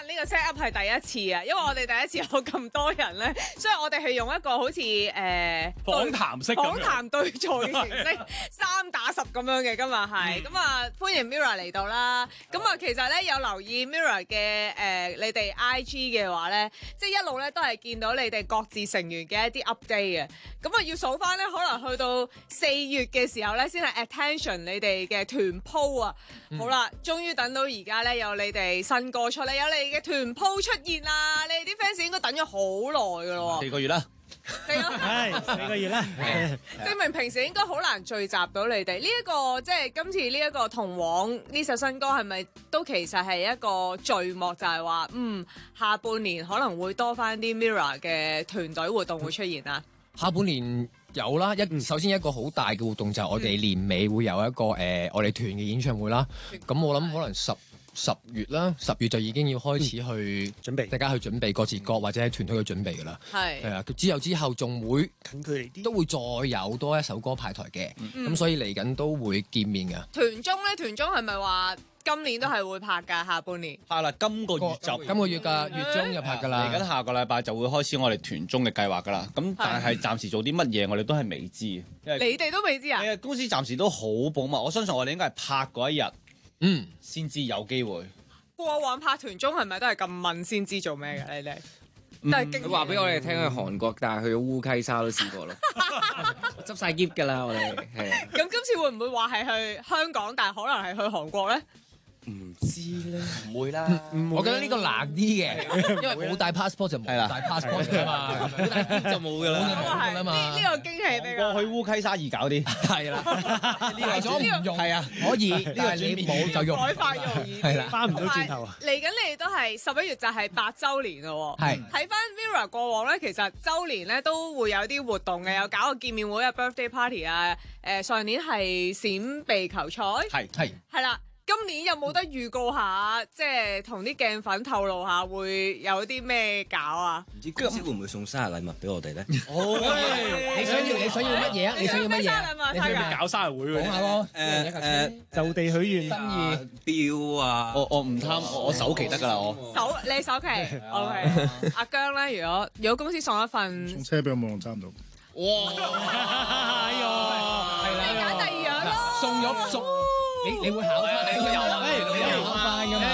呢個 set up 係第一次啊，因為我哋第一次有咁多人咧，所以我哋係用一個好似訪談式訪談對座嘅形式，3打10咁樣嘅今日係，咁啊歡迎 Mirror 嚟到啦。咁啊其實咧有留意 Mirror 嘅你哋 IG 嘅話咧，即係一路咧都係見到你哋各自成員嘅一啲 update 嘅。咁啊要數翻咧，可能去到4月嘅時候咧，先係 attention 你哋嘅團 po 啊。好啦，終於等到而家咧有你哋新歌出嚟，有你嘅團 po 出現啦！你哋啲 fans 應該等咗好耐噶咯喎4個月啦。係4個月啦，證明平時應該好難聚集到你哋。呢一個即係今次呢一個同往呢首新歌係咪都其實係一個序幕，就係話下半年可能會多翻啲 Mirror 嘅團隊活動會出現啊？下半年有啦，首先一個好大嘅活動就係我哋年尾會有一個我哋團嘅演唱會啦。咁我諗可能十月啦，10月就已經要開始去準備，大家去準備各自歌或者喺團隊去準備㗎啦。係啊，之後仲會近距離啲，都會再有多一首歌派台嘅。咁所以嚟緊都會見面㗎。團中係咪話今年都係會拍㗎？下半年係啦，今個月㗎，月中就拍㗎啦。嚟緊下個禮拜就會開始我哋團中嘅計劃㗎啦。咁但係暫時做啲乜嘢，我哋都係未知嘅。你哋都未知啊？公司暫時都好保密，我相信我哋應該係拍嗰一日，先知有機會。過往拍團中係咪都係咁問先知做咩嘅？你哋？佢話俾我哋聽去韓國，但係去咗烏溪沙都試過咯，執晒篋㗎啦，我哋係。咁今次會唔會話係去香港，但係可能係去韓國咧？唔知咧，唔會啦。我覺得呢個難啲嘅，因為冇帶 passport 就冇帶 passport 㗎嘛，就冇㗎啦。呢個驚喜比較。過去烏溪沙易搞啲。係啦，帶咗唔用係啊，可以，呢個你冇就用。改發容易。係啦，翻唔到轉頭啊！嚟緊你哋都係11月就係8週年咯喎。係。睇翻 Mirror 過往咧，其實週年咧都會有啲活動嘅，有搞個見面會啊、birthday party 啊。上年係閃避球賽。係啦。今年有冇得預告下，即係同啲鏡粉透露下會有啲咩搞啊？唔知公司會唔會送生日禮物俾我哋咧？你想要乜嘢啊？你想要乜嘢？你搞生日會喎？講下咯。就地許願，錶啊！我唔貪，我首期得㗎啦，我。你首期 OK。阿姜咧，如果公司送一份送車俾我冇用爭唔到。哇！哎呦，係啦，你揀第二樣咯。送。你會考翻？你會考翻㗎嘛？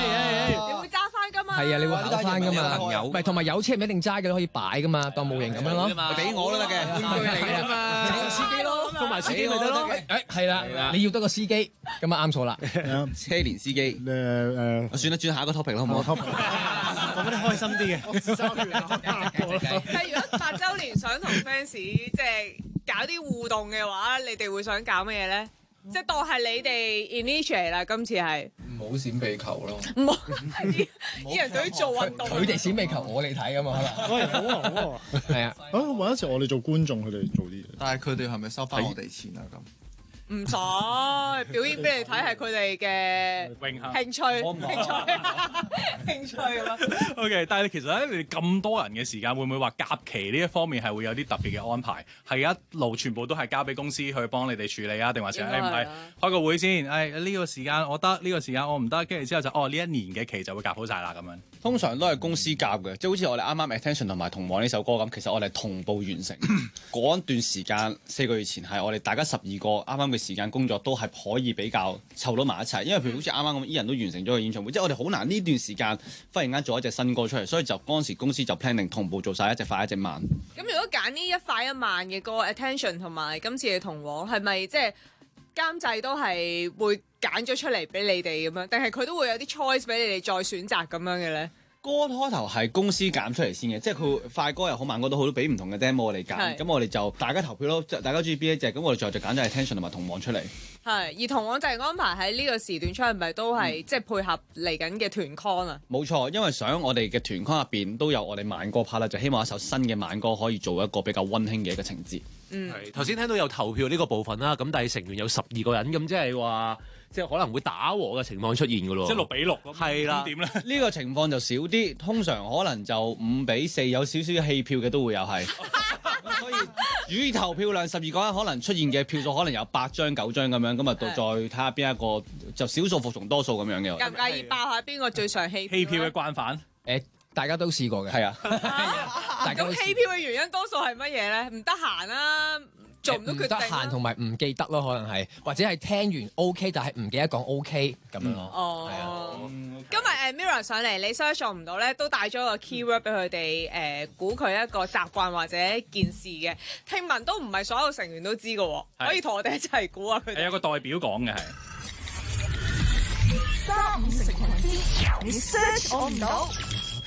你會揸翻㗎嘛？係啊，你會考翻㗎嘛？朋友唔係，同埋有車唔一定揸嘅，都可以擺㗎嘛，當模型咁樣咯。俾我都得嘅，玩具嚟㗎嘛，請個司機咯，送埋司機咪得咯。係啦，你要得個司機，咁啊啱錯啦。車連司機。算啦，轉下一個 topic 啦，好唔好？講啲開心啲嘅。但係如果8週年想同 fans 即係搞啲互動嘅話，你哋會想搞咩嘢咧？即係當係你哋 initiate 啦，今次係唔好閃避球咯，唔好啲人對於做運動，佢哋閃避球，我哋睇㗎嘛，可能。好啊好啊，係啊。揾一時我哋做觀眾，佢哋做啲嘢。但係佢哋係咪收翻我哋錢啊？咁唔使表演俾你睇，係佢哋嘅興趣，興趣咁啊。OK， 但係其實咧，你哋咁多人嘅時間，會唔會話夾期呢一方面係會有啲特別嘅安排？係一路全部都係交俾公司去幫你哋處理啊？定還是唔係開個會先？呢個時間我得，呢個時間我唔得，跟住之後就呢一年嘅期就會夾好晒啦咁樣。通常都係公司夾嘅，即係好似我哋啱啱 Attention 同埋同往呢首歌咁，其實我哋係同步完成嗰段時間4個月前係我哋大家12個啱啱嘅時間工作都係可以比較湊到埋一齊，因為譬如好似啱啱咁，Ian 都完成咗個演唱會，即係我哋好難呢段時間忽然間做一隻新歌出嚟，所以就嗰陣時公司就 planning 同步做晒一隻快一隻慢。咁如果揀呢一快一慢嘅歌 Attention 同埋今次嘅同往，係咪即係監製都係會揀咗出嚟俾你哋咁樣，定係佢都會有啲 choice 俾你哋再選擇咁樣嘅咧？歌開頭係公司揀出嚟先嘅，即係佢快歌又好慢歌都好，都俾唔同嘅 demo 我哋揀，咁我哋就大家投票咯，大家中意邊一隻，咁我哋最後就揀咗 Attention 同埋同往出嚟。係，而同往就係安排喺呢個時段出，係咪都係即係配合嚟緊嘅團 con 啊？冇錯，因為想我哋嘅團 con 入邊都有我哋慢歌拍啦，就希望一首新嘅慢歌可以做一個比較溫馨嘅一個情節。係頭先聽到有投票呢個部分啦，咁但係成員有12個人，咁即係話即係可能會打和嘅情況出現㗎咯。即係6-6咁。係啦。點咧？呢個情況就少啲，通常可能就5-4，有少少棄票嘅都會有係。所以主投票量12個人，可能出現嘅票數可能有8張9張咁樣，咁啊再睇下邊一個就少數服從多數咁樣嘅。介唔介意爆下邊個最常棄票嘅慣犯？大家都試過嘅。係啊，咁棄票嘅原因多數係乜嘢咧？唔得閒啦，做唔到決定唔得閒同埋唔記得咯，可能係或者係聽完 OK，但係唔記得講 OK 咁樣咯。哦，今日Mirror 上嚟，你 search 做唔到咧，都帶咗個 keyword 俾佢哋估佢一個習慣或者件事嘅。聽聞都唔係所有成員都知嘅喎，可以同我哋一齊估啊！佢哋係有個代表講嘅係。3、5成群之，你 search 我唔到。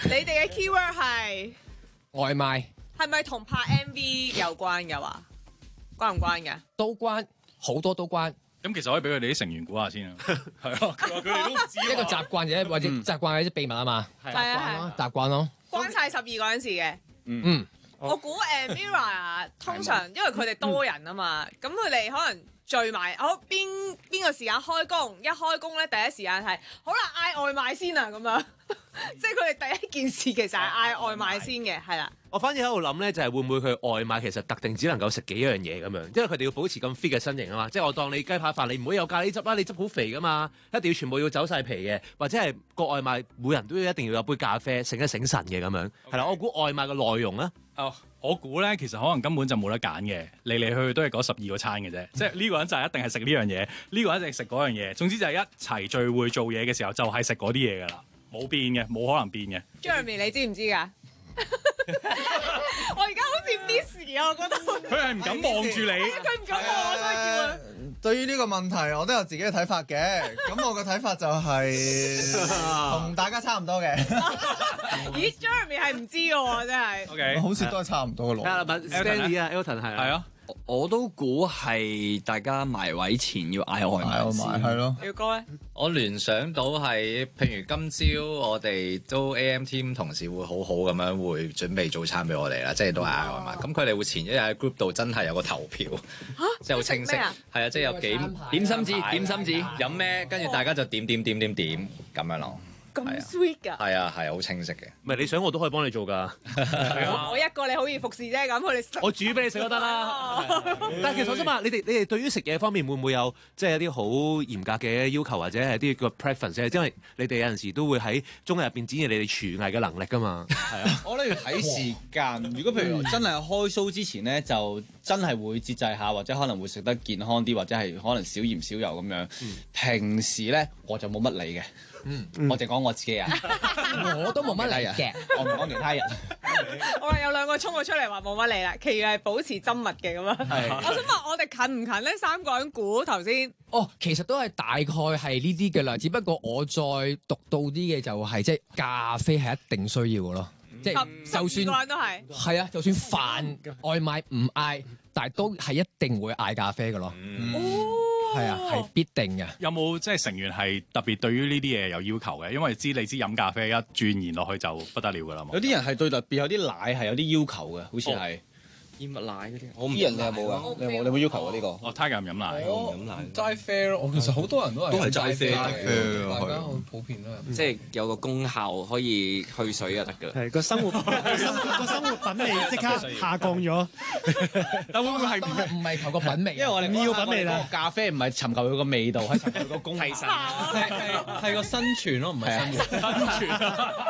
你哋嘅 keyword 係外賣，係咪同拍 MV 有關嘅話？關唔關嘅？都關，好多都關。咁其實可以俾佢哋啲成員估下先啊。係啊，佢話佢哋都唔知一個習慣啫，或者習慣或者秘密啊嘛。係啊習慣咯。關晒12個人事嘅。嗯。我估Mirror 通常因為佢哋多人啊嘛，咁佢哋可能聚埋，好邊個時間開工？一開工咧，第一時間係好啦，嗌外賣先啊咁樣。即係佢哋第一件事其實係嗌外賣先嘅，係啦。我反而喺度諗咧，就係會唔會佢外賣其實特定只能夠食幾樣嘢咁樣，因為佢哋要保持咁 fit 嘅身形啊嘛。即係我當你雞扒飯，你唔會有咖喱汁啦，你汁好肥噶嘛，一定要全部要走晒皮嘅，或者係個外賣每人都要一定要有杯咖啡，醒一醒神嘅咁樣。係啦，我估外賣嘅內容啊。哦，我估咧，其實可能根本就冇得揀嘅，嚟嚟去去都係嗰12個餐嘅啫。即係呢個人就係一定係食呢樣嘢，呢個人一定係食嗰樣嘢。總之就係一齊聚會做嘢嘅時候，就係食嗰啲嘢㗎啦，冇變嘅，冇可能變嘅。Jeremy 你知唔知㗎？我而家好似 miss 啊，我覺得佢係唔敢望住你，佢唔敢望我，所以叫佢。對於呢個問題，我都有自己嘅睇法嘅。咁我嘅睇法就係同大家差唔多嘅。咦 ，Jeremy 係唔知嘅喎，真係。OK，好似都係差唔多嘅係啦路。 ，Stanley 啊 ，Elton 係啊。我都估係大家埋位前要嗌外賣先，係咯。耀哥咧，我聯想到係，譬如今朝我哋都 AM team 同事會好好咁樣會準備早餐俾我哋啦，即係都係嗌外賣。咁佢哋會前一日喺 group 度真係有個投票，即係好清晰。係啊，即係有幾點心紙，點心紙飲咩，跟住大家就點咁樣咯。咁 sweet 㗎。係啊，係好清晰嘅。唔係你想我都可以幫你做㗎。我一個你好易服侍啫，咁佢哋我煮俾你食都得啦。但係其實我想問你哋對於食嘢方面會唔會有即係一啲好嚴格嘅要求，或者係啲個 preference？因為你哋有陣時都會喺綜藝入邊展現你哋廚藝嘅能力㗎嘛。係啊，我覺得要睇時間。如果譬如真係開 show 之前咧，就真係會節制下，或者可能會食得健康啲，或者係可能少鹽少油咁樣。平時咧我就冇乜理嘅。我淨講我自己啊，我都冇乜理嘅，我唔講其他人。我哋有兩個衝咗出嚟話冇乜理啦，其餘係保持親密嘅咁樣。我想問我哋近唔近呢？3個人估頭先。哦，其實都係大概係呢啲嘅啦，只不過我再獨到啲嘅就係即係咖啡係一定需要嘅咯，即係就算個人都係。係啊，就算飯外賣唔嗌，但係都係一定會嗌咖啡嘅咯。係啊，係必定嘅。有冇即係成員係特別對於呢啲嘢有要求嘅？因為你知飲咖啡一轉延落去就不得了㗎啦嘛。有啲人係對特別有啲奶係有啲要求嘅，好似係。燕麥奶嗰啲，我唔啲人你有冇啊？你有冇要求啊？呢個哦，Tiger 唔飲奶，我唔飲奶，齋啡咯。我其實好多人都係齋啡，大家好普遍啦。即係有個功效可以去水就得㗎。係個生活品味即刻下降咗。但會唔會係唔係求個品味？因為我哋要品味啦。咖啡唔係尋求佢個味道，係尋求佢個功效。係個生存咯，唔係生活。生存啊！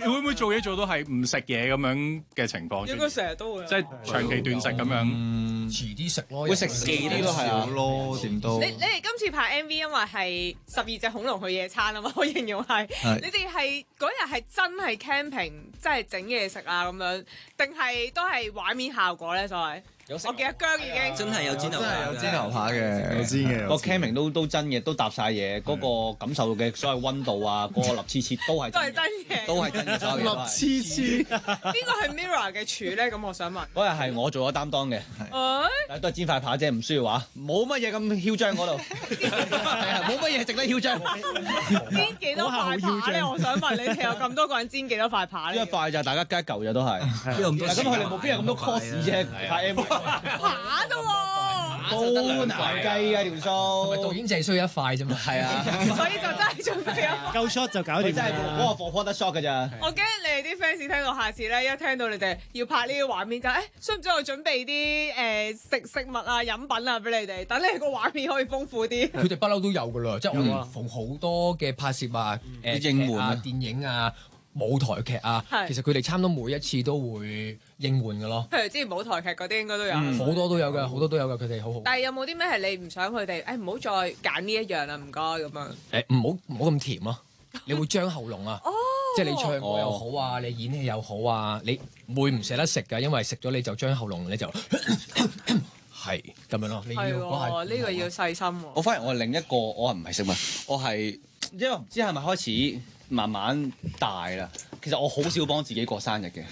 會唔會做嘢做到係唔食嘢咁樣嘅情況？應該成日都會。即係長期斷食咁樣，遲啲食咯，會食少啲咯，係啊，咯點都。你哋今次拍 MV，因為係12隻恐龍去野餐啊嘛，我形容係。你哋係嗰日係真係 camping，即係整嘢食啊咁樣，定係都係畫面效果咧？所謂。我記得姜已經真係有煎牛排，有煎牛排嘅，我知嘅。個 camping 都真嘅，都搭晒嘢，嗰個感受嘅所謂溫度啊，嗰個立黐黐都係真嘅，都係真嘅。立黐黐，邊個係 Mirror 嘅廚咧？咁我想問。嗰日係我做咗擔當嘅，但係都係煎塊扒啫，唔需要話，冇乜嘢咁囂張嗰度，係啊，冇乜嘢值得囂張。煎幾多塊扒咧？我想問你哋有咁多個人煎幾多塊扒咧？一塊就大家加一嚿就都係。咁佢哋冇邊有咁多 course 啫？拍 MV。扒啫喎，都難計啊條數。咪導演淨係需要一塊啫嘛。係啊，所以就真係準備一塊。夠 shot 就搞掂。真係嗰個 for 得 shot 㗎咋。我驚你哋啲 fans 聽到下次咧，一聽到你哋要拍呢啲畫面就需唔需要我準備啲食物啊、飲品啊俾你哋，等你個畫面可以豐富啲。佢哋不嬲都有㗎啦，即係我哋逢好多嘅拍攝啊、應援啊、電影啊。舞台劇啊，其實佢哋差唔多每一次都會應換嘅咯。譬如之前舞台劇嗰啲應該都有，好多都有嘅，好多都有嘅，佢哋好好。但係有冇啲咩係你唔想佢哋？唔好再揀呢一樣啦，唔該咁樣。唔好咁甜咯，你會張喉嚨啊。即係你唱歌又好啊，你演戲又好啊，你會唔捨得食㗎，因為食咗你就張喉嚨，你就係咁樣咯。係喎，呢個要細心喎。我反而我另一個，我唔係食物，我係因為唔知係咪開始慢慢大啦。其實我好少幫自己過生日嘅。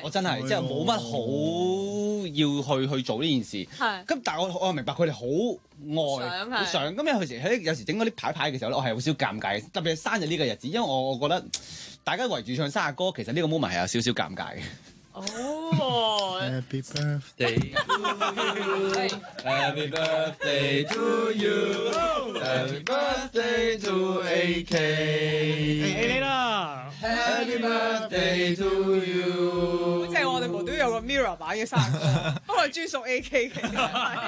我真係即係冇乜好要去做呢件事。咁但係我明白佢哋好愛，好想。咁有時整嗰啲牌嘅時候咧，我係好少尷尬嘅，特別係生日呢個日子，因為我覺得大家圍住唱生日歌，其實呢個 moment 係有少少尷尬嘅。Happy birthday Happy birthday to you Happy birthday to AK 你啦 Happy birthday to you 即係我哋無端有個 Mirror 版嘅生日歌，不過專屬 AK 嘅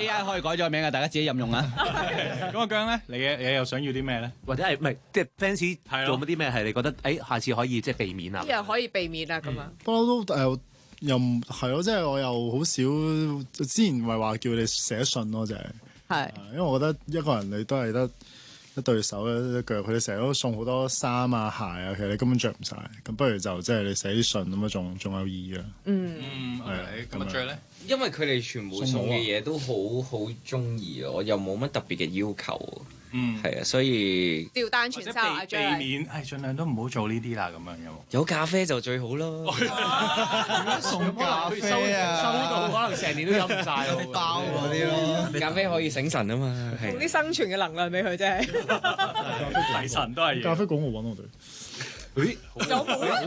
AI 可以改咗名啊，大家自己任用啊。咁阿姜咧，你又想要啲咩咧？或者係唔係即係 fans 做乜啲咩係你覺得下次可以即係避免啊？啲人可以避免啊咁啊。不嬲都又唔係咯，即係我又好少。之前唔係話叫你寫信咯，就係因為我覺得一個人你都係得一對手一腳，佢哋成日都送好多衫啊鞋啊，其實你根本着唔晒。咁不如就即係你寫啲信咁啊，仲有意義啊。係咁啊，最咧，因為佢哋全部送嘅嘢都好中意啊，我又冇乜特別嘅要求。係啊，所以照單全收啊，避免盡量都唔好做呢啲啦，咁樣有冇？有咖啡就最好咯。點樣送咖啡啊？收到可能成年都飲唔晒喎。包嗰啲咯，咖啡可以醒神啊嘛。送啲生存嘅能量俾佢啫。提神都係。咖啡廣告揾我哋。有冇啊？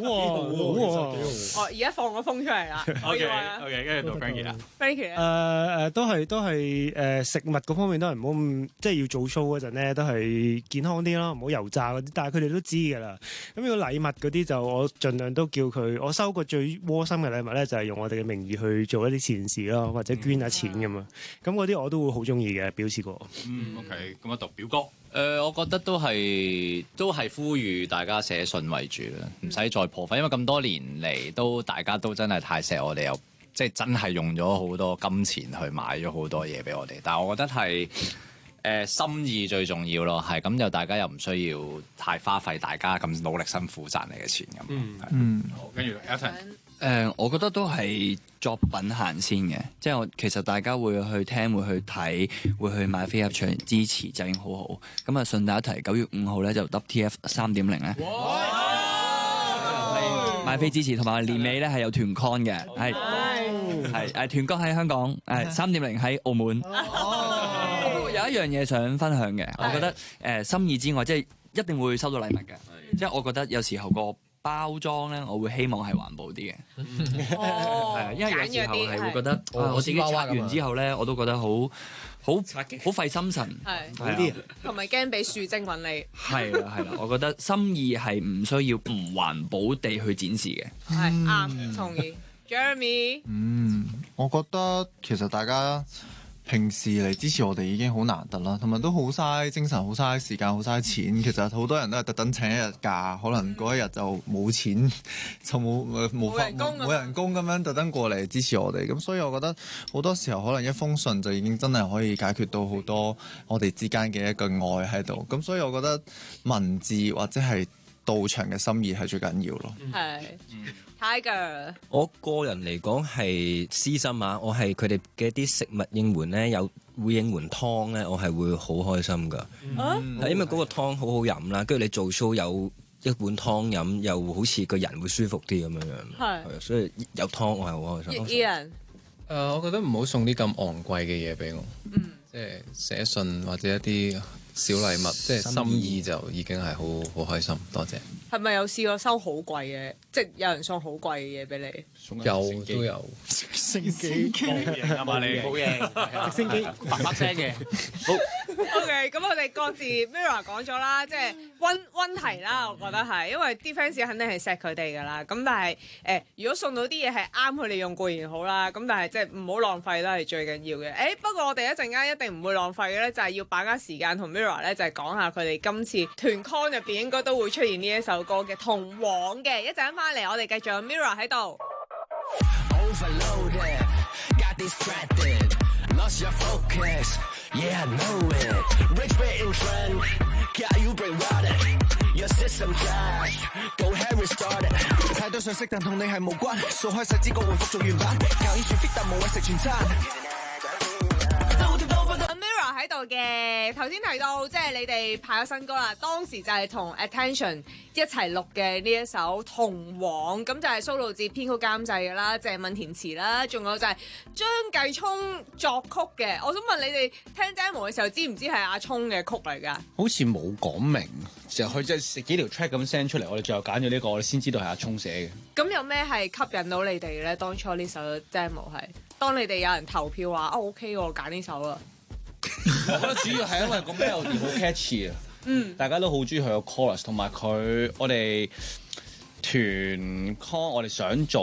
好哦，而家放個風出嚟啦。OK，跟住到 Frankie 啦。Frankie 都係食物嗰方面都係唔好咁，即係要做 show 嗰陣咧，都係健康啲咯，唔好油炸嗰啲。但係佢哋都知㗎啦。咁如果禮物嗰啲就我盡量都叫佢，我收過最窩心嘅禮物咧，就係用我哋嘅名義去做一啲善事咯，或者捐下錢咁啊。咁嗰啲我都會好中意嘅，表示過。OK，咁啊讀表哥。我覺得都係呼籲大家寫信為主啦，唔使再破費，因為咁多年嚟大家都真係太錫我哋，又即係真係用咗好多金錢去買咗好多嘢俾我哋。但係我覺得係心意最重要咯，係咁就大家又唔需要太花費大家咁努力辛苦賺嚟嘅錢咁。好，跟住 Elton。我覺得都係作品行先嘅，即係其實大家會去聽、會去睇、會去買飛入場支持就已經好好。咁啊，順帶一提，9月5號咧就 WTF 3.0咧，買飛支持，同埋年尾咧係有團 con 嘅，係團 con 喺香港，3.0喺澳門。有一樣嘢想分享嘅，我覺得心意之外，即係一定會收到禮物嘅，即係我覺得有時候個包裝咧，我會希望係環保啲嘅，係因為有時候係會覺得我自己拆完之後咧，我都覺得好費心神，好啲，同埋驚俾樹精揾你。係啦，我覺得心意係唔需要唔環保地去展示嘅。係啱，同意。Jeremy，我覺得其實大家平時嚟支持我哋已經好難得啦，同埋都好嘥精神、好嘥時間、好嘥錢。其實好多人都係特登請一日假，可能嗰一日就冇錢，就冇人工咁樣特登過嚟支持我哋。咁所以我覺得好多時候可能一封信就已經真係可以解決到好多我哋之間嘅一個愛喺度。咁所以我覺得文字或者係到場嘅心意係最緊要咯。係。Tiger，我個人嚟講係私心啊，我係佢哋嘅啲食物應援咧，會應援湯咧，我係會好開心噶。係因為嗰個湯好好飲啦，跟住你做 show 有一碗湯飲，又好似個人會舒服啲咁樣樣。係，所以有湯我係好開心。Ian，我覺得唔好送啲咁昂貴嘅嘢俾我，即係寫信或者一啲小禮物，即係心意就已經係好開心。多謝。係咪有試過收好貴嘅？即係有人送好貴嘅嘢俾你？有都有。直升機係嘛？你好嘢，直升機白聲嘅。好， OK， 咁我哋各自 Mirror 講咗啦，即係溫題啦，我覺得係，因為啲 fans 肯定係錫佢哋噶啦。咁但係如果送到啲嘢係啱佢哋用固然好啦，咁但係即係唔好浪費都係最緊要嘅。不過我哋一陣間一定唔會浪費嘅咧，就係要把握時間同 Mirror 咧，就係講下佢哋今次團 con 入邊應該都會出現呢一首歌嘅《同往》嘅。一陣間翻嚟，我哋繼續有 Mirror 喺度。Lost your focus, yeah I know it. Rich bit in trend, got you bring water. Your system crash, go ahead restart it. 太多信息但同你係無關，掃開細枝個回復做原版，教演全 fit 但無謂食全餐。Mirror 喺度嘅，頭先提到即係你哋拍咗新歌啦，當時就係同 Attention 一齊錄嘅呢一首《同往》，咁就係蘇路智編曲監製嘅啦，謝敏填詞啦，仲有就係張繼聰作曲嘅。我想問你哋聽 demo 嘅時候，知唔知係阿聰嘅曲嚟㗎？好似冇講明，就佢即係幾條 track 咁 send 出嚟，我哋最後揀咗呢個，我哋先知道係阿聰寫嘅。咁有咩係吸引到你哋咧？當初呢首 demo 係當你哋有人投票話OK 我揀呢首啊。我覺得主要係因為個 melody 好 catchy 啊，大家都好中意佢個 chorus， 同埋我哋團 con 我哋想做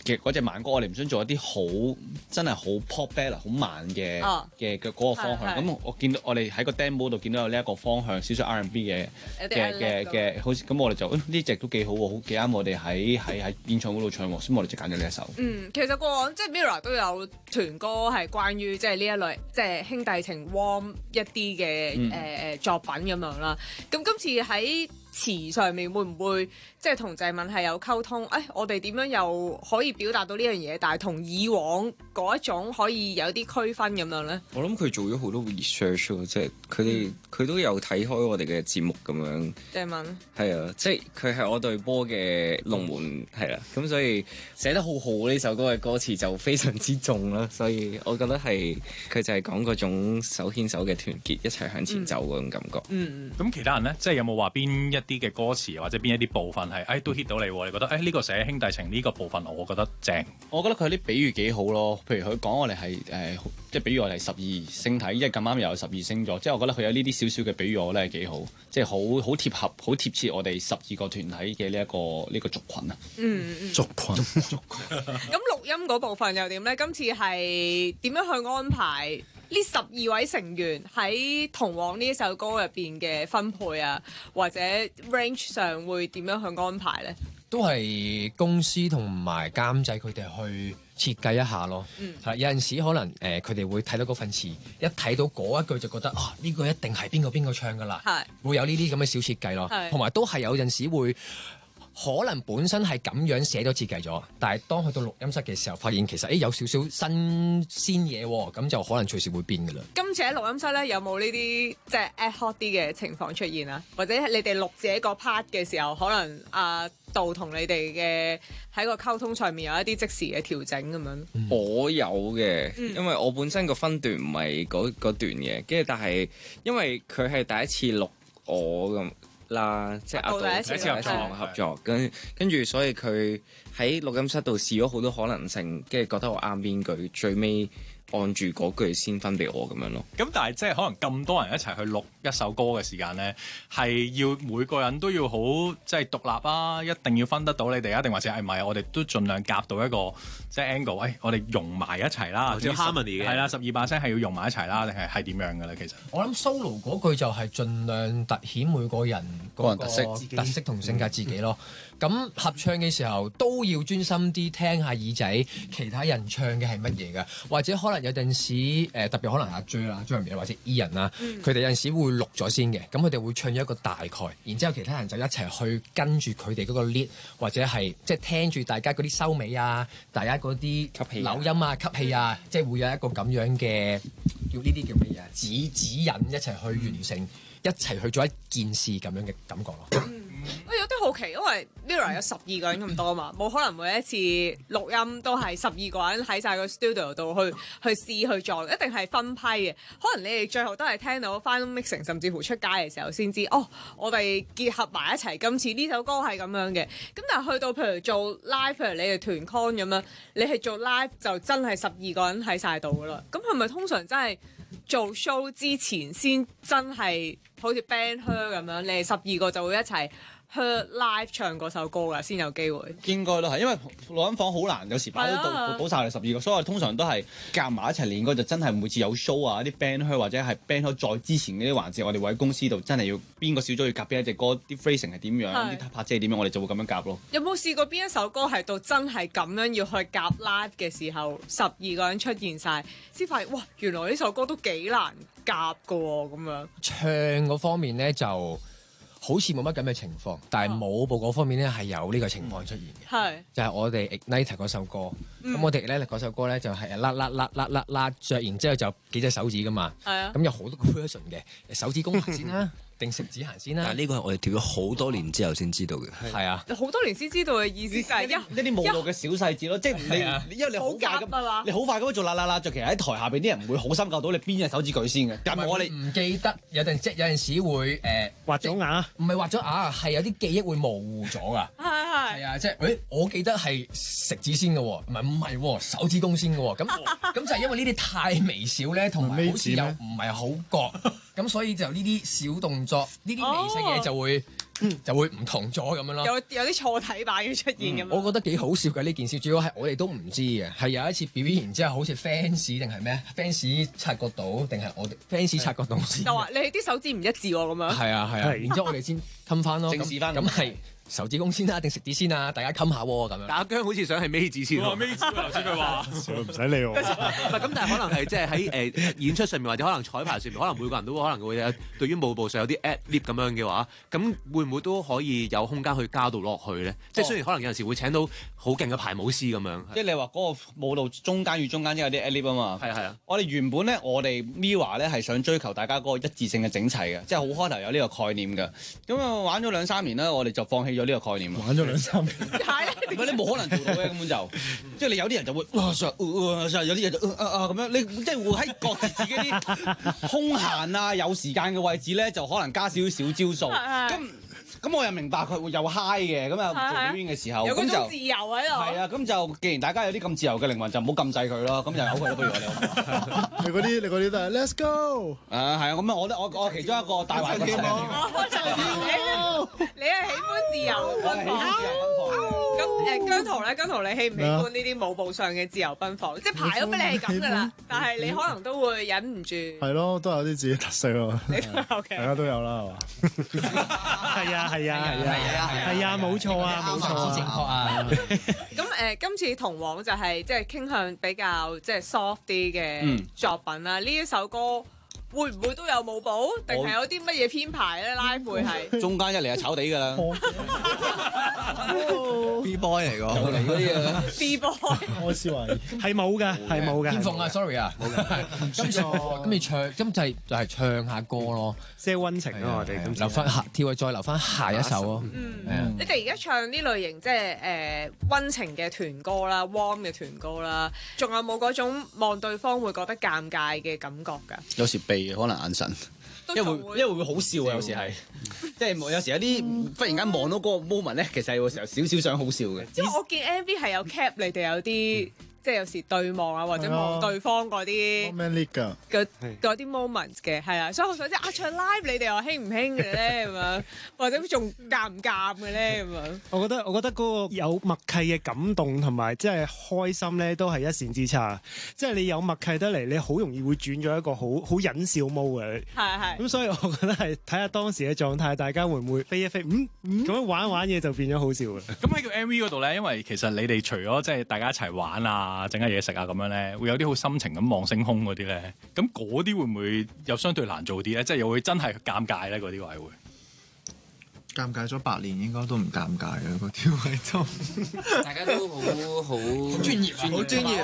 嘅嗰隻慢歌，我哋唔想做一啲好真係好 pop ballad 好慢嘅嗰個方向。咁我見到我哋喺個 demo 度見到有呢一個方向，少少 R&B 嘅，好似咁我哋就呢隻都幾好喎，好幾啱我哋喺演唱會度唱喎，所以我哋就揀咗呢一首。其實過往即係 Mirror 都有團歌係關於即係呢一類即係兄弟情 warm 一啲嘅作品咁樣啦。咁今次喺詞上面會唔會即係同謝敏係有溝通？我哋點樣又可以表達到呢樣嘢，但係同以往嗰一種可以有啲區分咁樣咧？我諗佢做咗好多 research 咯，即係佢都有睇開我哋嘅節目咁樣。謝敏係啊，即係佢係我隊波嘅龍門係啦，咁所以寫得好好呢首歌嘅歌詞就非常之重啦，所以我覺得係佢就係講嗰種手牽手嘅團結，一齊向前走嗰種感覺。咁其他人咧，即係有冇話邊一啲嘅歌詞或者邊一啲部分係都 hit 到你喎？你覺得呢個寫兄弟情呢個部分，我覺得正。我覺得佢啲比喻幾好咯，譬如佢講我哋係即係比喻我哋係12星體，因為咁啱又有12星座，即係我覺得佢有呢啲少少嘅比喻，我覺得係幾好，即係好貼合、好貼切我哋12個團體嘅呢一個族群啊。族群。咁錄音嗰部分又點咧？今次係點樣去安排呢12位成員喺同往呢一首歌入邊嘅分配啊，或者 range 上會點樣去安排咧？都係公司同埋監製佢哋去設計一下咯。有陣時可能佢哋會睇到嗰份詞，一睇到嗰一句就覺得呢個一定係邊個唱㗎啦。會有呢啲咁嘅小設計咯。同埋都係有陣時會可能本身係咁樣寫咗設計咗，但係當去到錄音室嘅時候，發現其實有少少新鮮嘢喎，咁就可能隨時會變㗎啦。今次喺錄音室咧，有冇呢啲即係 ad hoc 啲嘅情況出現啊？或者你哋錄自己個 part 嘅時候，可能阿杜同你哋嘅喺個溝通上面有一啲即時嘅調整咁樣？我有嘅，因為我本身個分段唔係嗰段嘅，跟住但係因為佢係第一次錄我咁啦，即係阿杜第一次合作，跟住所以佢喺錄音室度試咗好多可能性，跟住覺得我啱邊句，最尾按住嗰句先分俾我咁樣咯。咁但係即係可能咁多人一齊去錄一首歌嘅時間咧，係要每個人都要好即係獨立啊，一定要分得到你哋啊，定或者係唔係？我哋都盡量夾到一個即係 angle，我哋融埋一齊啦，即係 harmony 嘅。係啦，12把聲係要融埋一齊啦，定係點樣嘅咧？其實我諗 solo 嗰句就係盡量凸顯每個人嗰個特色同性格自己咯。咁合唱嘅時候都要專心啲聽下耳仔，其他人唱嘅係乜嘢㗎？或者可能有陣時特別可能阿 J 啦、張明或者 Ian 啦，佢哋有陣時會錄咗先嘅，咁佢哋會唱咗一個大概，然之後其他人就一齊去跟住佢哋嗰個 lead， 或者係即係聽住大家嗰啲收尾啊，大家嗰啲扭音啊、吸氣啊，即係會有一個咁樣嘅叫呢啲叫乜嘢啊？指引一齊去完成，一齊去做一件事咁樣嘅感覺咯。我有啲好奇，因為 Mirror 有12個人咁多嘛，冇可能每一次錄音都係12個人喺晒個 studio 度去試去做，一定係分批嘅。可能你哋最後都係聽到 final mixing，甚至乎出街嘅時候先知，我哋結合埋一齊，今次呢首歌係咁樣嘅。咁但係去到譬如做 live， 譬如你哋團 con 咁樣，你係做 live 就真係12個人喺晒度噶啦。咁係咪通常真係做 show 之前先真係好似 band her 咁樣，你哋12個就會一齊 her live 唱嗰首歌㗎，先有機會。應該都係，因為錄音房好難，有時擺到補晒我哋12個，所以我哋通常都係夾埋一齊練歌，就真係每次有 show 啊，啲 band her 或者係 band her 再之前嗰啲環節，我哋會喺公司度真係要邊個小組要夾邊一隻歌，啲 phrasing 係點樣，啲拍子係點樣，我哋就會咁樣夾咯。有冇試過邊一首歌係到真係咁樣要去夾 live 嘅時候，12個人出現晒，先發現哇，原來呢首歌都幾難夾㗎喎，咁樣。唱嗰方面咧就好似冇乜咁嘅情況，但係舞步嗰方面咧係有呢個情況出現嘅。係就係我哋 Ignite 嗰首歌，咁我哋 Ignite 嗰首歌咧就係拉着，然之後就幾隻手指噶嘛。係啊。咁有好多個 version 嘅，手指公行先啦，定食指行先啦。但係呢個係我哋跳咗好多年之後先知道嘅。係啊。好多年先知道嘅意思就係一啲舞蹈嘅小細節咯，即係你因為你好快咁，你好快咁做拉着，其實喺台下邊啲人唔會好深究到你邊隻手指舉先嘅。但係我哋唔記得，有陣時會畫咗牙，唔係畫咗牙，係有啲記憶會模糊咗㗎。係啊，即係我記得係食指先嘅喎，唔係喎，手指公先嘅喎。咁就係因為呢啲太微小咧，同埋好似又唔係好覺，咁所以就呢啲小動作，呢啲微細嘅嘢就會唔同咗咁樣咯。有啲錯體版要出現咁樣。我覺得幾好笑嘅呢件事，主要係我哋都唔知嘅，係有一次表演完之後，好似 fans 定係咩 fans 察覺到，定係我哋 fans 察覺到先。就話你啲手指唔一致喎，咁樣。係啊，然之後我哋先冚翻咯，正視翻。咁係手指公先啦，定食指先啊？大家冚下喎咁樣。阿姜好似想係尾指先喎。尾指頭先佢話，唔使理我。唔係咁，但係可能係即係喺演出上面或者可能彩排上面，可能每個人都可能會有對於舞步上有啲 ad lib 咁樣嘅話，咁會唔會都可以有空間去加到落去咧？即係雖然可能有陣時會請到好勁嘅排舞師咁樣。即係你話嗰個舞蹈中間與中間即係有啲 ad lib 啊嘛。係啊。我哋原本咧，我哋 Mirror 咧係想追求大家嗰個一致性嘅整齊嘅，即係好開頭有呢個概念嘅。咁啊玩咗2-3年咧，我哋就放棄咗呢個概念。玩咗2-3年。唔係你冇可能做到嘅，根本就即係你有啲人就會有啲嘢就咁樣，你即係會喺各自自己啲空閒啊有時間嘅位置咧，就可能加少少招數。咁我又明白佢會有 high 嘅，咁又做表演嘅時候，咁就自由喺度。係啊，咁就既然大家有啲咁自由嘅靈魂，就唔好禁制佢咯。咁就由佢咯，不如我哋。你嗰啲都係 Let's go。係啊，咁我其中一個大壞嘅希望。你係喜歡自由奔放。咁姜濤咧，姜濤你喜唔喜歡呢啲舞步上嘅自由奔放？即係排咗俾你係咁㗎啦，但係你可能都會忍唔住。係咯，都有啲自己特色咯。大家都有啦，係嘛？係啊，冇錯啊，正確啊。咁今次同往就係即係傾向比較即係 soft 啲嘅作品啦。呢一首歌會唔會都有舞步，定係有啲乜嘢編排咧？拉會係中間一嚟係炒地㗎啦。B boy 嚟㗎，就嚟嗰啲啊。B boy，我思維係冇㗎，係冇㗎。天鳳啊，sorry 啊，冇㗎。今次唱，今次就係唱下歌咯，即係溫情咯，我哋咁留翻再留翻下一首咯。你哋而家唱呢類型即係溫情嘅團歌啦，warm 嘅團歌啦，仲有冇嗰種望對方會覺得尷尬嘅感覺㗎？有時避可能眼神。因為會好笑啊，有時係，即係有時有啲忽然間望到嗰個 moment 咧，其實有時候少少想好笑嘅。因為我見 MV 係有 cap 你哋有啲。即係有時對望啊，或者望對方嗰啲嗰啲 moment 嘅，係啊，所以我想知唱 live 你哋又興唔興嘅咧咁樣，或者仲尷唔尷嘅咧咁樣？我覺得嗰個有默契嘅感動同埋即係開心咧，都係一線之差。即係你有默契得嚟，你好容易會轉咗一個好忍笑 mode 嘅。係。咁所以我覺得係睇下當時嘅狀態，大家會唔會飛一飛？咁樣玩嘢就變咗好笑啦。咁喺個 MV 嗰度咧，因為其實你哋除咗即係大家一齊玩啊，整下嘢食啊咁樣咧，會有啲好深情咁望星空嗰啲咧，咁嗰啲會唔會又相對難做啲咧？即係又會真係尷尬咧？嗰啲位會尷尬咗8年，應該都唔尷尬嘅嗰條位就。大家都好專業，好專業。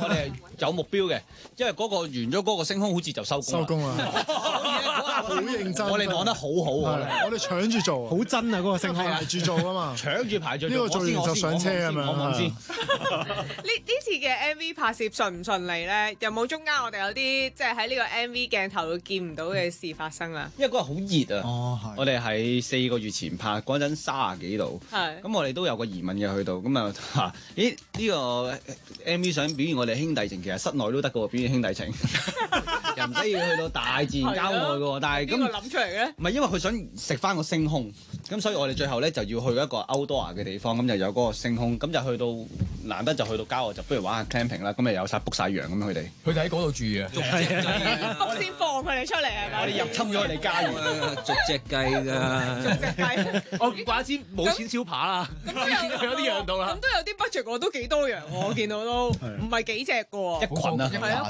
我哋有目標嘅，因為嗰個完咗嗰個星空好似就收工啦。好認真，我哋講得好好啊！我哋搶住做，好真啊！嗰個聲係排住做啊嘛，搶住排住做。呢個做完就上車咁樣。我先。呢次嘅 MV 拍攝順唔順利咧？有冇中間我哋有啲即係喺呢個 MV 鏡頭會見唔到嘅事發生啊？因為嗰日好熱啊！我哋喺4個月前拍嗰陣30幾度，咁我哋都有個疑問嘅去到，咁啊咦呢個 MV 想表現我哋兄弟情，其實室內都得嘅喎，表現兄弟情，又唔使要去到大自然郊外嘅喎。但係咁邊個諗出嚟嘅？唔係因為佢想食翻個星空，咁所以我哋最後咧就要去一個 outdoor 嘅地方，咁就有嗰個星空，咁就去到難得就去到郊外，就不如玩下 camping 啦。咁咪有晒 book 晒羊咁樣佢哋喺嗰度住嘅，要 book 先放佢哋出嚟係咪？我哋入侵咗佢哋家園，逐隻雞㗎。我唔怪之冇錢燒扒啦，有啲養到啦。咁都有啲 budget 喎，都幾多羊喎，我見到都唔係幾隻嘅喎。一群啊，係一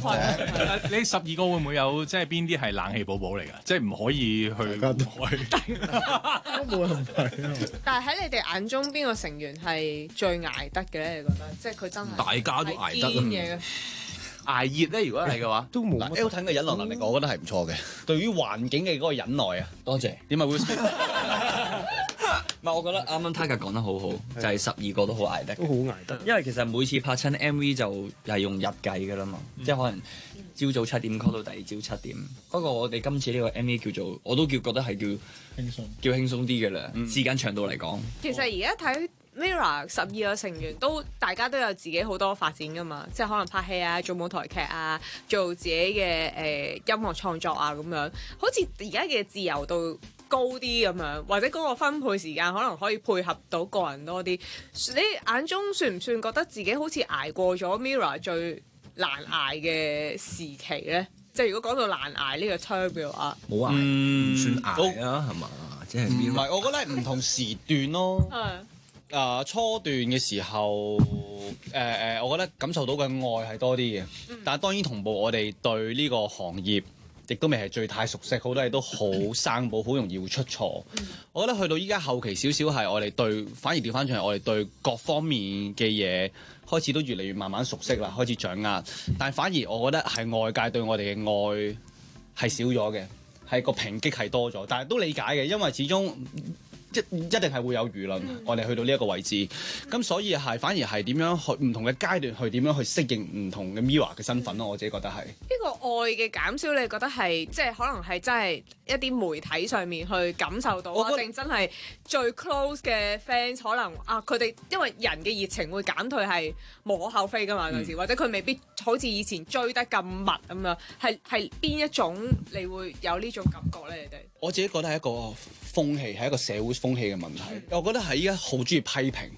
群。你12個會唔會有即係邊啲係冷氣寶寶嚟㗎？即係唔可以去都冇問題。但係喺你哋眼中，邊個成員係最捱得嘅咧？你覺得？即係佢真係大家都捱得嘅。捱熱咧，如果係嘅話，都冇。Elton 嘅忍耐能力，我覺得係唔錯嘅。對於環境嘅嗰個忍耐啊，多謝。點啊 Will？唔係，我覺得啱啱 Tiger 講得好好，就係12個都好捱得，都好捱得。因為其實每次拍親 MV 就係用日計㗎啦嘛，即係可能朝早7點 call 到第二朝7點。不過我哋今次呢個 MV 叫做，我都覺得係叫輕鬆啲嘅啦，時間長度嚟講。其實而家睇Mirror 12個成員都大家都有自己好多發展㗎嘛，即係可能拍戲啊、做舞台劇啊、做自己嘅音樂創作啊咁樣，好似而家嘅自由度高啲咁樣，或者嗰個分配時間可能可以配合到個人多啲。你眼中算唔算覺得自己好似捱過咗 Mirror 最難捱嘅時期咧？即係如果講到難捱呢個 term 嘅話，冇捱，唔算捱啊，係嘛？即係唔係，我覺得係唔同時段咯。初段嘅時候，我覺得感受到嘅愛係多啲嘅，但係當然同步我哋對呢個行業亦都未係最太熟悉，好多嘢都好生保，好容易會出錯。我覺得去到依家後期少少係我哋對，反而調翻轉係我哋對各方面嘅嘢開始都越嚟越慢慢熟悉啦，開始掌握。但係反而我覺得係外界對我哋嘅愛係少咗嘅，係個抨擊係多咗，但係都理解嘅，因為始終一定係會有輿論，我哋去到呢一個位置，咁所以係反而係點樣去唔同嘅階段去點樣去適應唔同嘅 Mirror 嘅身份咯，我自己覺得係呢個愛嘅減少，你覺得係即係可能係真係一啲媒體上面去感受到啊，定真係最 close 嘅 fans 可能啊佢哋因為人嘅熱情會減退係無可厚非㗎嘛，嗰時或者佢未必好似以前追得咁密咁樣，係邊一種你會有呢種感覺咧？你哋我自己覺得係一個風氣，係一個社會風氣嘅問題。我覺得係依家好中意批評，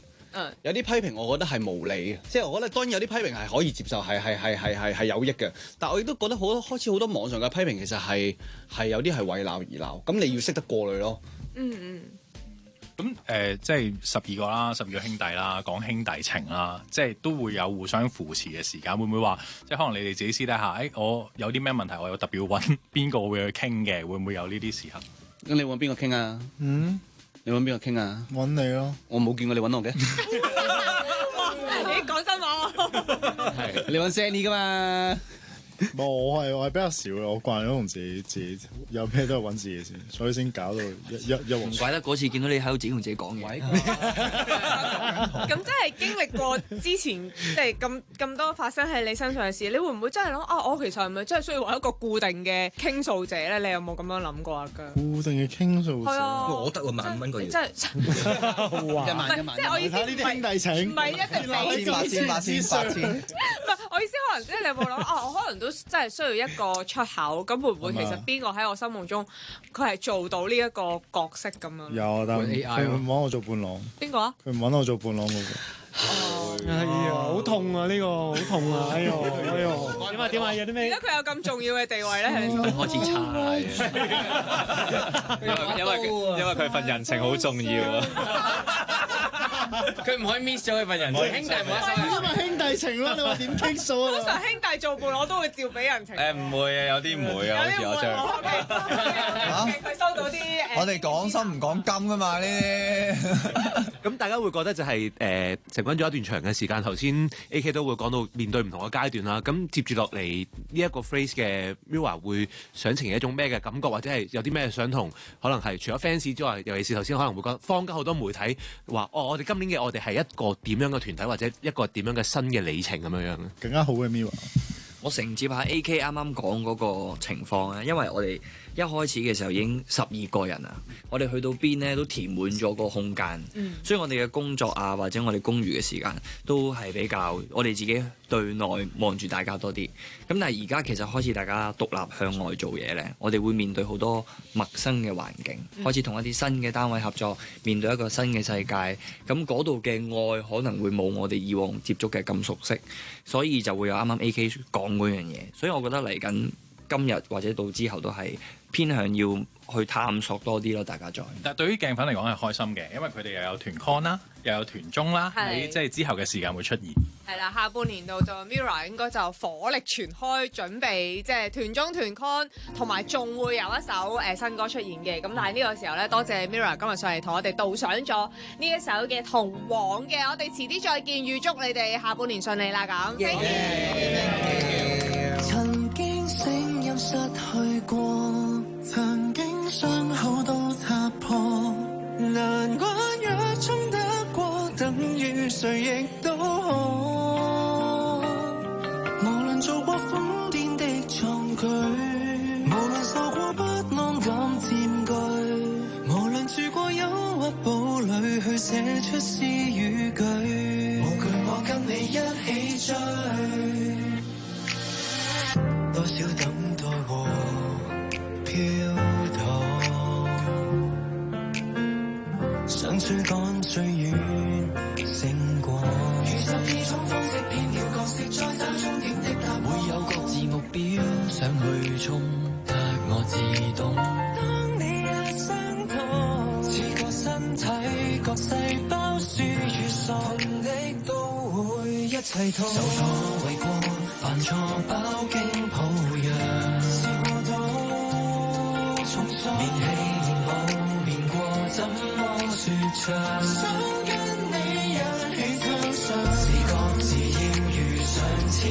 有啲批評我覺得係無理嘅，即係我覺得當然有啲批評係可以接受，係有益嘅。但我亦都覺得開始好多網上嘅批評其實係有啲係為鬧而鬧，咁你要識得過濾咯。咁即係12個啦，12個兄弟啦，講兄弟情啦，即係都會有互相扶持嘅時間。會唔會話即係可能你哋自己私底下，我有啲咩問題，我有特別要揾邊個會去傾嘅？會唔會有呢啲時刻？咁你揾邊個傾啊？你揾邊個傾啊？揾你咯。我冇見過你揾我嘅。你講真話喎。係你揾 Sandy 噶嘛？我係比較少嘅，我慣咗同自己有咩都係揾自己先，所以先搞到一鑊。唔怪得嗰次見到你喺度自己同自己講嘢。咁真係經歷過之前即係咁多發生喺你身上嘅事，你會唔會真係諗啊？我其實係咪真係需要揾一個固定嘅傾訴者咧？你有冇咁樣諗過啊？固定嘅傾訴者，我得喎，1萬蚊個月。真係1萬，即係我意思呢啲兄弟情，唔係一定俾錢。8,000。唔係我意思，可能即係你有冇諗啊？我可能都真係需要一個出口，咁會唔會其實邊個喺我心目中佢係做到呢一個角色咁樣？有，但係佢唔揾我做伴郎。邊個啊？佢唔揾我做伴郎嗰個。哎呀，好痛啊！呢個好痛啊！哎呦，點啊？有啲咩？而家佢有咁重要嘅地位咧，係咪開始差啦，因為佢份人情好重要啊。佢唔可以 miss 咗佢份人情，兄弟冇得收人。因為兄弟情咯，你話點傾數啊？通常兄弟做伴我都會照俾人情。唔會啊，有啲唔會啊，好似我張。佢收到啲我哋講心唔講金噶嘛呢啲。咁大家會覺得就係成軍咗一段長嘅時間，頭先 AK 都會講到面對唔同嘅階段啦。咁接住落嚟呢一個 phrase 嘅 Mirror 會想呈現一種咩嘅感覺，或者係有啲咩想同可能係除咗 fans 之外，尤其是頭先可能會講坊間好多媒體話，我哋今年嘅我哋係一個點樣嘅團體，或者一個點樣嘅新嘅里程咁樣樣更加好嘅 Mirror。我承接下 AK 啱啱講嗰個情況啊，因為我哋一開始嘅時候已經12個人啦，我哋去到邊咧都填滿咗個空間，所以我哋嘅工作啊或者我哋公餘嘅時間都係比較我哋自己對內望住大家多啲。咁但係而家其實開始大家獨立向外做嘢咧，我哋會面對好多陌生嘅環境，開始同一啲新嘅單位合作，面對一個新嘅世界。咁嗰度嘅愛可能會冇我哋以往接觸嘅咁熟悉，所以就會有啱啱 AK 講嗰樣嘢。所以我覺得嚟緊今日或者到之後都係偏向要去探索多啲咯，大家再。但係對於鏡粉嚟講係開心嘅，因為佢哋又有團 con 啦，又有團綜啦，喺即係之後嘅時間會出現。係啦，下半年度就 Mirror 應該就火力全開，準備即係團綜團 con，同埋仲會有一首新歌出現嘅。咁但係呢個時候咧，多謝 Mirror 今日上嚟同我哋導賞咗呢一首嘅《同往》嘅。我哋遲啲再見，預祝你哋下半年順利啦咁。曾經聲音失去過，曾經傷口都擦破，難關若衝得過，等於誰亦都可。無論做過瘋癲的壯舉，無論受過不安感佔據，無論住過憂鬱堡壘去寫出詩與句，無懼我跟你一起追。多少等待和飄蕩，想追趕最遠勝過。如12種方式變了角色，再找終點的答案。會有各自目標，想去衝得我自動。當你也相同，似個身體，各細胞輸與送，力都會一齊痛。受挫為過，犯錯飽經抱養，試過都重傷，練氣練好練過，怎麼説唱？想跟你一起相信，是各自要遇上千